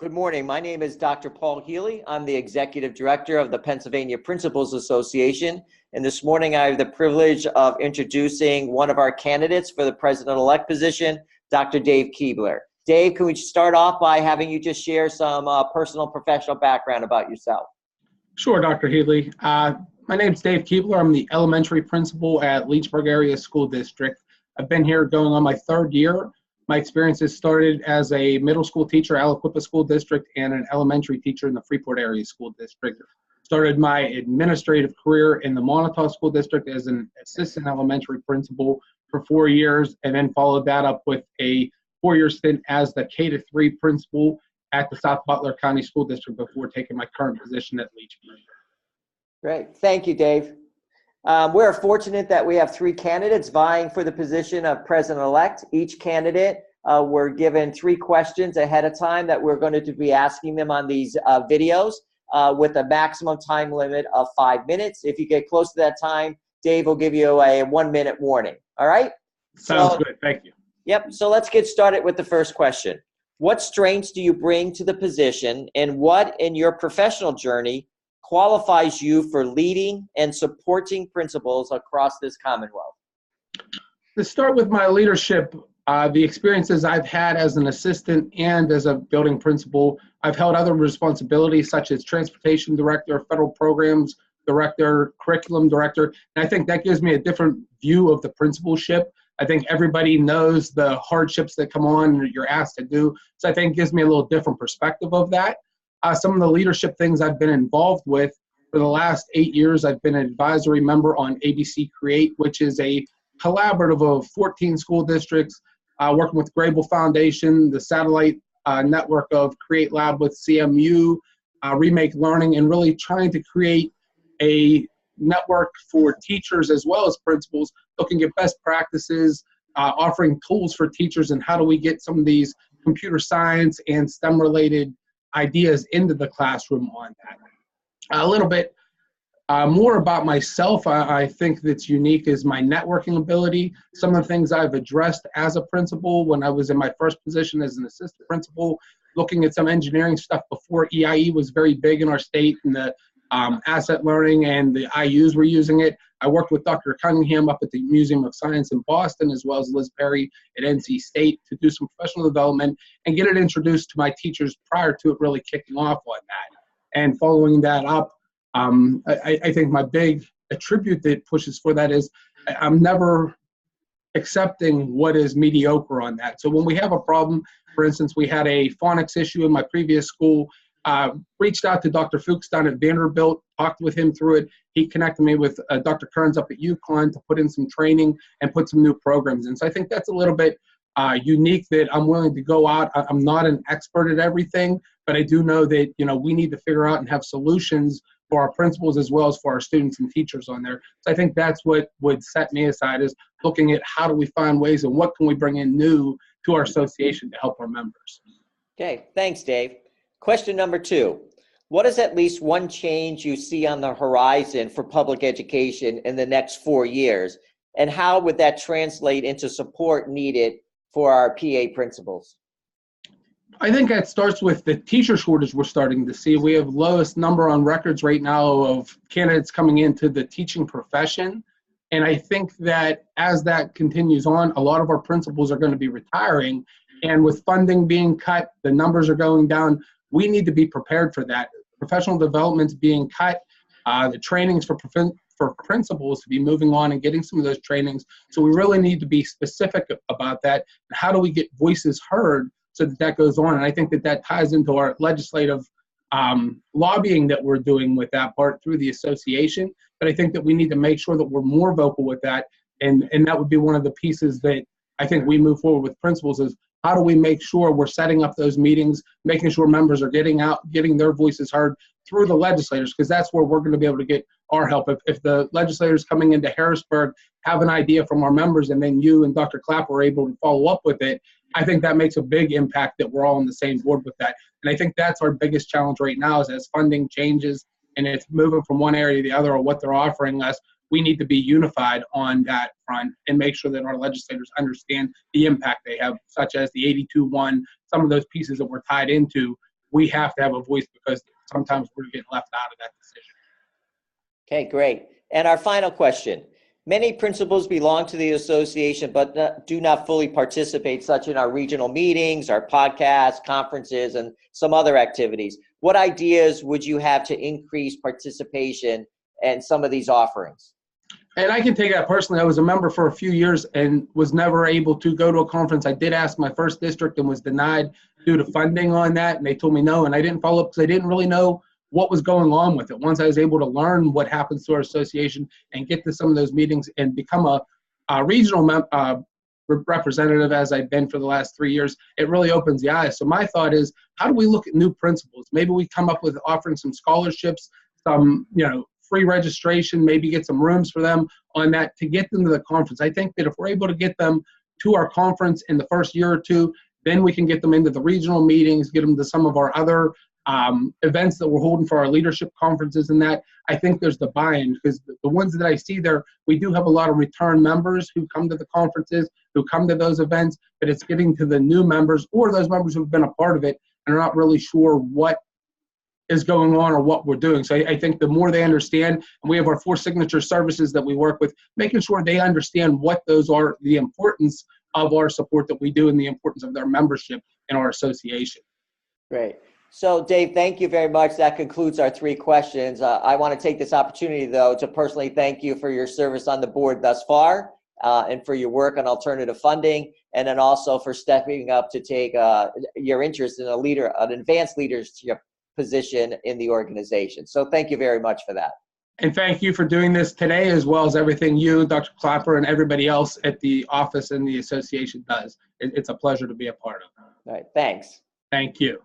Good morning. My name is Dr. Paul Healy. I'm the Executive Director of the Pennsylvania Principals Association. And this morning I have the privilege of introducing one of our candidates for the President-elect position, Dr. Dave Keibler. Dave, can we start off by having you just share some personal professional background about yourself? Sure, Dr. Healy. My name is Dave Keibler. I'm the elementary principal at Leechburg Area School District. I've been here going on my third year. My experiences started as a middle school teacher at Aliquippa School District and an elementary teacher in the Freeport Area School District. Started my administrative career in the Montauk School District as an assistant elementary principal for 4 years, and then followed that up with a 4-year stint as the K-3 principal at the South Butler County School District before taking my current position at Leechburg. Great. Thank you, Dave. We're fortunate that we have 3 candidates vying for the position of President-elect. Each candidate were given 3 questions ahead of time that we're going to be asking them on these videos with a maximum time limit of 5 minutes. If you get close to that time, Dave will give you a 1-minute warning. All right? Sounds good. Thank you. Yep. So let's get started with the first question. What strengths do you bring to the position, and what in your professional journey qualifies you for leading and supporting principals across this Commonwealth? To start with my leadership, the experiences I've had as an assistant and as a building principal, I've held other responsibilities such as transportation director, federal programs director, curriculum director, and I think that gives me a different view of the principalship. I think everybody knows the hardships that come on and you're asked to do, so I think it gives me a little different perspective of that. Some of the leadership things I've been involved with for the last 8 years, I've been an advisory member on ABC Create, which is a collaborative of 14 school districts, working with Grable Foundation, the satellite network of Create Lab with CMU, Remake Learning, and really trying to create a network for teachers as well as principals, looking at best practices, offering tools for teachers, and how do we get some of these computer science and STEM-related ideas into the classroom on that. A little bit more about myself, I think that's unique is my networking ability. Some of the things I've addressed as a principal when I was in my first position as an assistant principal, looking at some engineering stuff before EIE was very big in our state, and the asset learning and the IUs were using it. I worked with Dr. Cunningham up at the Museum of Science in Boston, as well as Liz Perry at NC State, to do some professional development and get it introduced to my teachers prior to it really kicking off on that. And following that up, I think my big attribute that pushes for that is I'm never accepting what is mediocre on that. So when we have a problem, for instance, we had a phonics issue in my previous school, reached out to Dr. Fuchs down at Vanderbilt, talked with him through it. He connected me with Dr. Kearns up at UConn to put in some training and put some new programs in. So I think that's a little bit unique that I'm willing to go out. I'm not an expert at everything, but I do know that, you know, we need to figure out and have solutions for our principals as well as for our students and teachers on there. So I think that's what would set me aside, is looking at how do we find ways and what can we bring in new to our association to help our members. Okay, thanks, Dave. Question number 2. What is at least one change you see on the horizon for public education in the next 4 years, and how would that translate into support needed for our PA principals? I think that starts with the teacher shortage we're starting to see. We have lowest number on records right now of candidates coming into the teaching profession. And I think that as that continues on, a lot of our principals are going to be retiring. And with funding being cut, the numbers are going down. We need to be prepared for that. Professional development's being cut. The trainings for principals to be moving on and getting some of those trainings. So we really need to be specific about that. And how do we get voices heard so that that goes on? And I think that that ties into our legislative lobbying that we're doing with that part through the association. But I think that we need to make sure that we're more vocal with that. And that would be one of the pieces that I think we move forward with principals, is how do we make sure we're setting up those meetings, making sure members are getting out, getting their voices heard through the legislators, because that's where we're going to be able to get our help. If the legislators coming into Harrisburg have an idea from our members and then you and Dr. Clapper are able to follow up with it, I think that makes a big impact that we're all on the same board with that. And I think that's our biggest challenge right now, is as funding changes and it's moving from one area to the other or what they're offering us, we need to be unified on that front and make sure that our legislators understand the impact they have, such as the 82-1, some of those pieces that we're tied into we have to have a voice because sometimes we're getting left out of that decision. Okay, great. And our final question. Many principals belong to the association but do not fully participate, such in our regional meetings, our podcasts, conferences, and some other activities. What ideas would you have to increase participation in some of these offerings? And I can take that personally. I was a member for a few years and was never able to go to a conference. I did ask my first district and was denied due to funding on that, and they told me no, and I didn't follow up because I didn't really know what was going on with it. Once I was able to learn what happens to our association and get to some of those meetings and become a regional representative, as I've been for the last 3 years, it really opens the eyes. So my thought is, how do we look at new principals? Maybe we come up with offering some scholarships, some free registration, maybe get some rooms for them on that to get them to the conference. I think that if we're able to get them to our conference in the first year or two, then we can get them into the regional meetings, get them to some of our other events that we're holding for our leadership conferences and that. I think there's the buy-in because the ones that I see there, we do have a lot of return members who come to the conferences, who come to those events, but it's getting to the new members or those members who've been a part of it and are not really sure what is going on or what we're doing. So I think the more they understand, and we have our 4 signature services that we work with, making sure they understand what those are, the importance of our support that we do and the importance of their membership in our association. Great. So Dave, thank you very much. That concludes our 3 questions. I want to take this opportunity, though, to personally thank you for your service on the board thus far and for your work on alternative funding, and then also for stepping up to take your interest in an advanced leadership position in the organization. So thank you very much for that. And thank you for doing this today, as well as everything you, Dr. Clapper, and everybody else at the office and the association does. It's a pleasure to be a part of. All right. Thanks. Thank you.